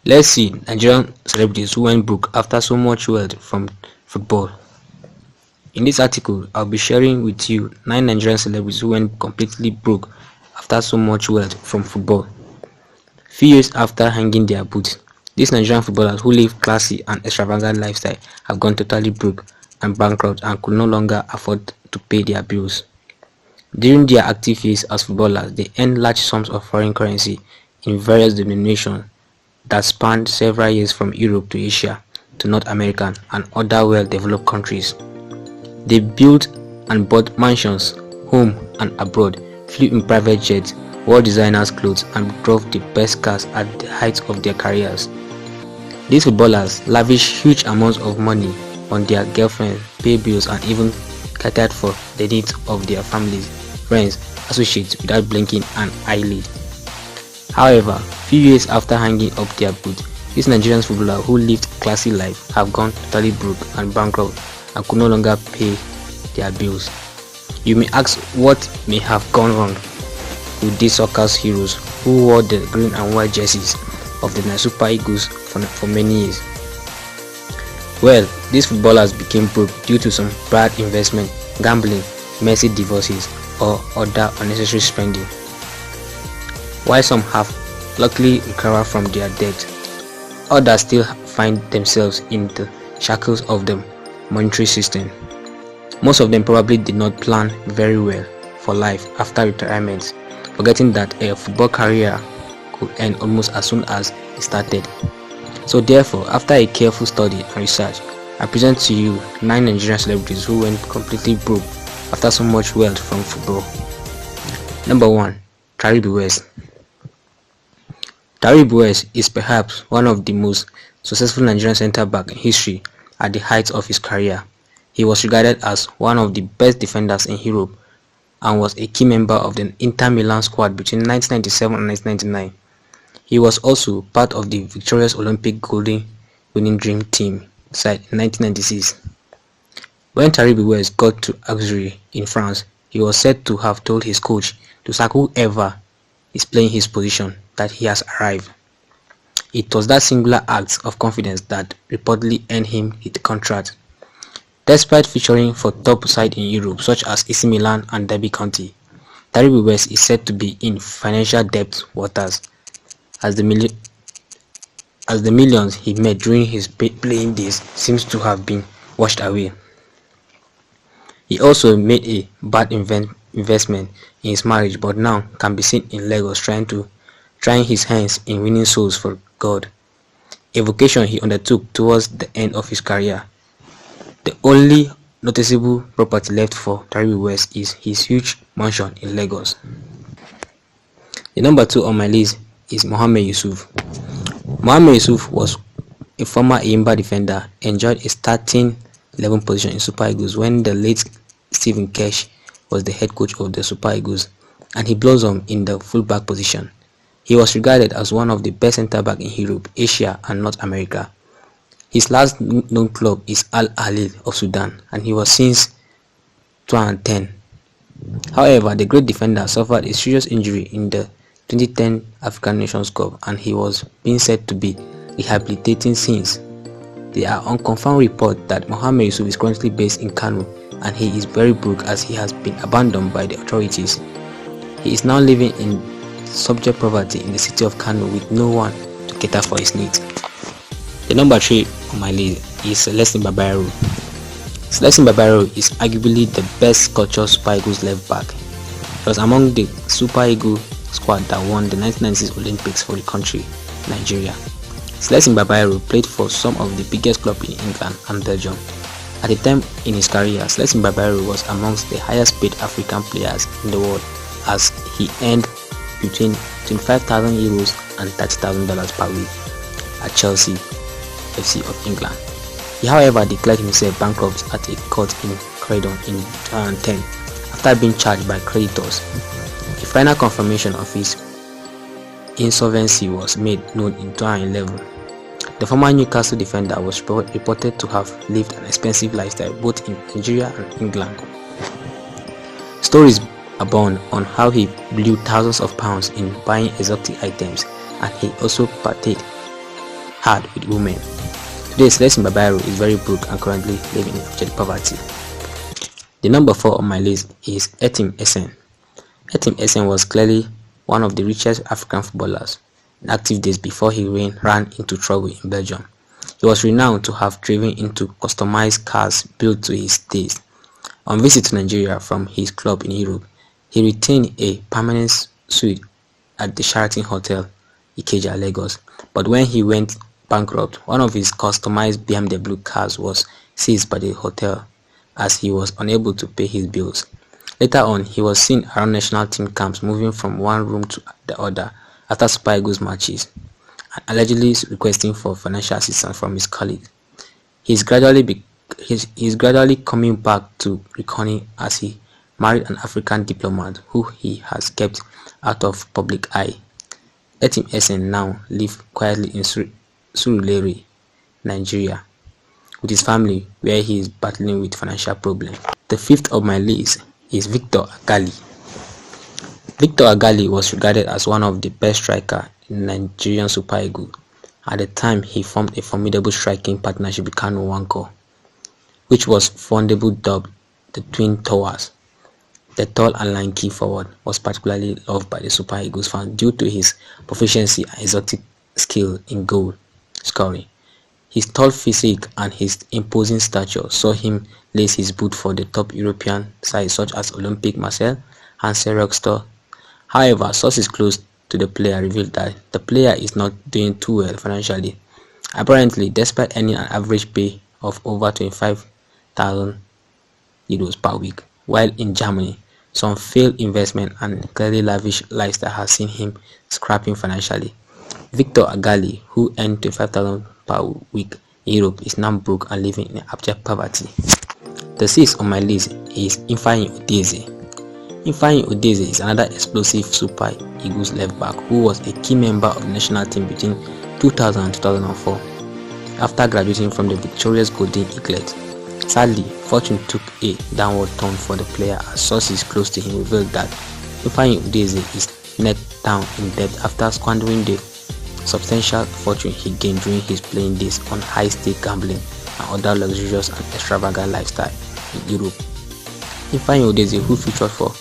Let's see Nigerian celebrities who went broke after so much wealth from football. In this article, I'll be sharing with you 9 Nigerian celebrities who went completely broke after so much wealth from football. Few years after hanging their boots, these Nigerian footballers who live classy and extravagant lifestyle have gone totally broke and bankrupt and could no longer afford to pay their bills. During their active years as footballers, they earned large sums of foreign currency in various denominations that spanned several years from Europe to Asia to North America and other well-developed countries. They built and bought mansions, home and abroad, flew in private jets, wore designers' clothes and drove the best cars at the height of their careers. These footballers lavished huge amounts of money on their girlfriends, paid bills and even catered for the needs of their families, friends, associates without blinking an eyelid. However, few years after hanging up their boots, these Nigerian footballers who lived a classy life have gone totally broke and bankrupt and could no longer pay their bills. You may ask what may have gone wrong with these soccer heroes who wore the green and white jerseys of the Super Eagles for many years. Well, these footballers became broke due to some bad investment, gambling, messy divorces or other unnecessary spending. While some have luckily recovered from their debt, others still find themselves in the shackles of the monetary system. Most of them probably did not plan very well for life after retirement, forgetting that a football career could end almost as soon as it started. So therefore, after a careful study and research, I present to you 9 Nigerian celebrities who went completely broke after so much wealth from football. Number 1. Taribo West. Taribo West is perhaps one of the most successful Nigerian centre-back in history at the height of his career. He was regarded as one of the best defenders in Europe and was a key member of the Inter Milan squad between 1997 and 1999. He was also part of the victorious Olympic Golden Winning Dream Team side in 1996. When Taribo West got to Auxerre in France, he was said to have told his coach to sack whoever is playing his position that he has arrived. It was that singular act of confidence that reportedly earned him the contract. Despite featuring for top side in Europe such as AC Milan and Derby County, Taribo West is said to be in financial debt waters as the millions he made during his playing days seems to have been washed away. He also made a bad investment in his marriage, but now can be seen in Lagos trying his hands in winning souls for God, a vocation he undertook towards the end of his career. The only noticeable property left for Taribo West is his huge mansion in Lagos. The number 2 on my list is Mohammed Yusuf. Mohammed Yusuf was a former Enyimba defender, enjoyed a starting 11 position in Super Eagles when the late Stephen Kesh was the head coach of the Super Eagles, and he blossomed in the fullback position. He was regarded as one of the best centre-back in Europe, Asia and North America. His last known club is Al Ahly of Sudan, and he was since 2010. However, the great defender suffered a serious injury in the 2010 African Nations Cup, and he was being said to be rehabilitating since. There are unconfirmed reports that Mohammed Yusuf is currently based in Kano, and he is very broke as he has been abandoned by the authorities. He is now living in subject poverty in the city of Kano with no one to cater for his needs. The number 3 on my list is Celestine Babayaro. Celestine Babayaro is arguably the best cultured Super Eagles left back. He was among the Super Eagles squad that won the 1996 Olympics for the country, Nigeria. Celestine Babayaro played for some of the biggest clubs in England and Belgium. At the time in his career, Celestine Babayaro was amongst the highest paid African players in the world as he earned between €25,000 and $30,000 per week at Chelsea FC of England. He however declared himself bankrupt at a court in Croydon in 2010 after being charged by creditors. The final confirmation of his insolvency was made known in 2011. The former Newcastle defender was reported to have lived an expensive lifestyle both in Nigeria and England. Stories abound on how he blew thousands of pounds in buying exotic items, and he also parted hard with women. Today, Celestine Babayaro is very broke and currently living in abject poverty. The number 4 on my list is Etim Esen. Etim Esen was clearly one of the richest African footballers in active days before he ran into trouble in Belgium. He was renowned to have driven into customized cars built to his taste. On visit to Nigeria from his club in Europe, he retained a permanent suite at the Sheraton Hotel, Ikeja, Lagos. But when he went bankrupt, one of his customized BMW cars was seized by the hotel as he was unable to pay his bills. Later on, he was seen around national team camps moving from one room to the other after Super Eagles matches, and allegedly requesting for financial assistance from his colleagues. He's gradually coming back to reckoning as he married an African diplomat who he has kept out of public eye. Etim Esen now lives quietly in Surulere, Nigeria, with his family, where he is battling with financial problems. The 5th of my list is Victor Agali. Victor Agali was regarded as one of the best strikers in Nigerian Super Eagles. At the time, he formed a formidable striking partnership with Kanu Nwankwo, which was fondly dubbed the Twin Towers. The tall and lanky forward was particularly loved by the Super Eagles fans due to his proficiency and exotic skill in goal scoring. His tall physique and his imposing stature saw him lace his boot for the top European sides such as Olympique Marseille and Rockstar. However, sources close to the player revealed that the player is not doing too well financially. Apparently, despite earning an average pay of over 25,000 euros per week, while in Germany, some failed investment and clearly lavish lifestyle has seen him scrapping financially. Victor Agali, who earned 25,000 per week in Europe, is now broke and living in abject poverty. The 6th on my list is Ifeanyi Udeze. Ifeanyi Udeze is another explosive Super Eagles left back who was a key member of the national team between 2000 and 2004 after graduating from the victorious Golden Eaglet. Sadly, fortune took a downward turn for the player as sources close to him revealed that Ifeanyi Udeze is neck down in debt after squandering the substantial fortune he gained during his playing days on high-stake gambling and other luxurious and extravagant lifestyle in Europe. Ifeanyi Udeze, who featured for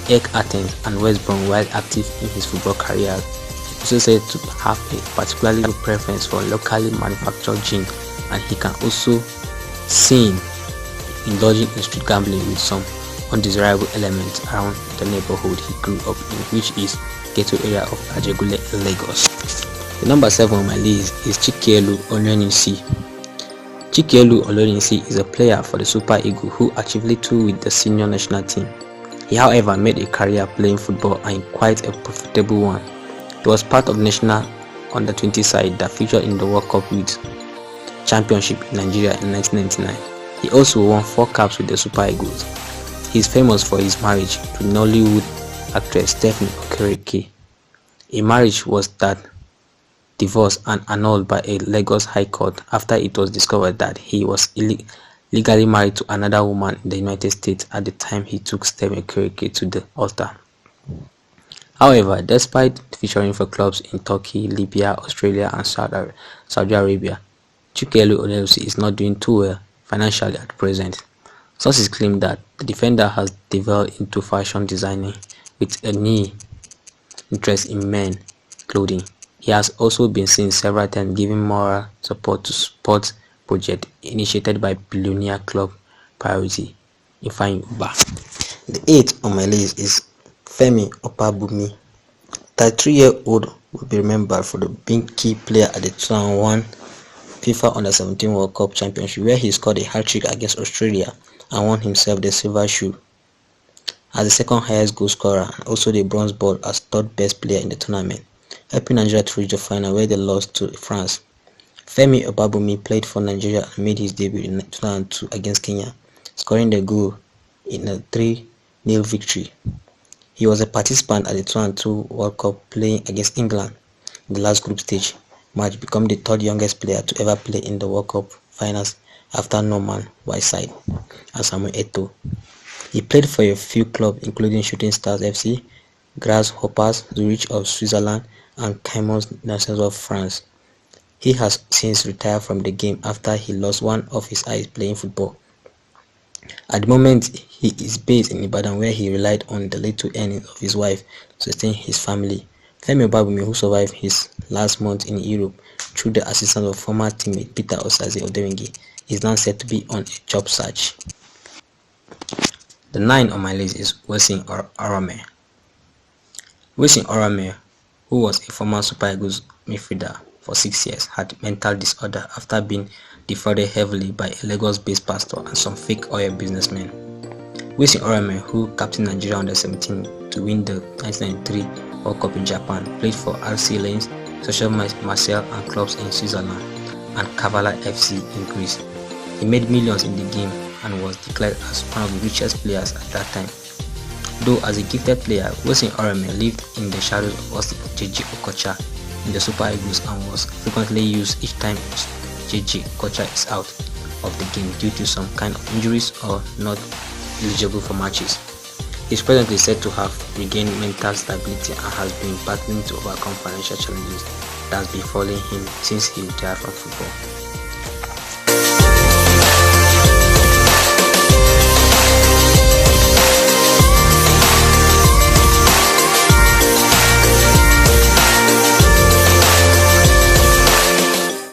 AEK Athens and West Brom while active in his football career, is also said to have a particularly good preference for locally manufactured gin, and he can also seen indulging in street gambling with some undesirable elements around the neighborhood he grew up in, which is ghetto area of Ajegule, Lagos. The number 7 on my list is Chikelu Oloyinsi. Chikelu Oloyinsi is a player for the Super Eagles who achieved little with the senior national team. He, however, made a career playing football and quite a profitable one. He was part of the national under-20 side that featured in the World Cup Youth Championship in Nigeria in 1999. He also won 4 caps with the Super Eagles. He is famous for his marriage to Nollywood actress Stephanie Okereke. A marriage was that divorced and annulled by a Lagos High Court after it was discovered that he was legally married to another woman in the United States at the time he took Stephanie Okereke to the altar. However, despite featuring for clubs in Turkey, Libya, Australia and Saudi Arabia, Chikelu Oloyinsi is not doing too well financially at present. Sources claim that the defender has developed into fashion designing with a keen interest in men clothing. He has also been seen several times giving moral support to sports projects initiated by billionaire club Priority Ifeanyi Uba. The 8th on my list is Femi Opabumi. The 33-year-old will be remembered for the being key player at the 2001 FIFA Under-17 World Cup Championship, where he scored a hat-trick against Australia and won himself the silver shoe as the second highest goal scorer and also the bronze ball as third best player in the tournament, helping Nigeria to reach the final where they lost to France. Femi Opabumi played for Nigeria and made his debut in 2002 against Kenya, scoring the goal in a 3-0 victory. He was a participant at the 2002 World Cup, playing against England in the last group stage match, becoming the third youngest player to ever play in the World Cup finals after Norman Whiteside and Samuel Eto'o. He played for a few clubs including Shooting Stars FC, Grasshoppers Zurich of Switzerland and Camus Nationals of France. He has since retired from the game after he lost one of his eyes playing football. At the moment, he is based in Ibadan, where he relied on the little earnings of his wife to sustain his family. Femi Obabumi, who survived his last month in Europe through the assistance of former teammate Peter Osaze Odewengi, is now said to be on a job search. The 9 on my list is Wesin Orome. Wesin Orome, who was a former Super Eagles midfielder for 6 years, had mental disorder after being defrauded heavily by a Lagos-based pastor and some fake oil businessmen. Wesin Orome, who captained Nigeria under-17 to win the 1993 World Cup in Japan, played for RC Lens, Social Marseille and clubs in Switzerland, and Kavala FC in Greece. He made millions in the game and was declared as one of the richest players at that time. Though as a gifted player, Wesin Orome lived in the shadows of JJ Okocha in the Super Eagles and was frequently used each time JJ Okocha is out of the game due to some kind of injuries or not eligible for matches. He is presently said to have regained mental stability and has been battling to overcome financial challenges that has been befalling him since he retired from football.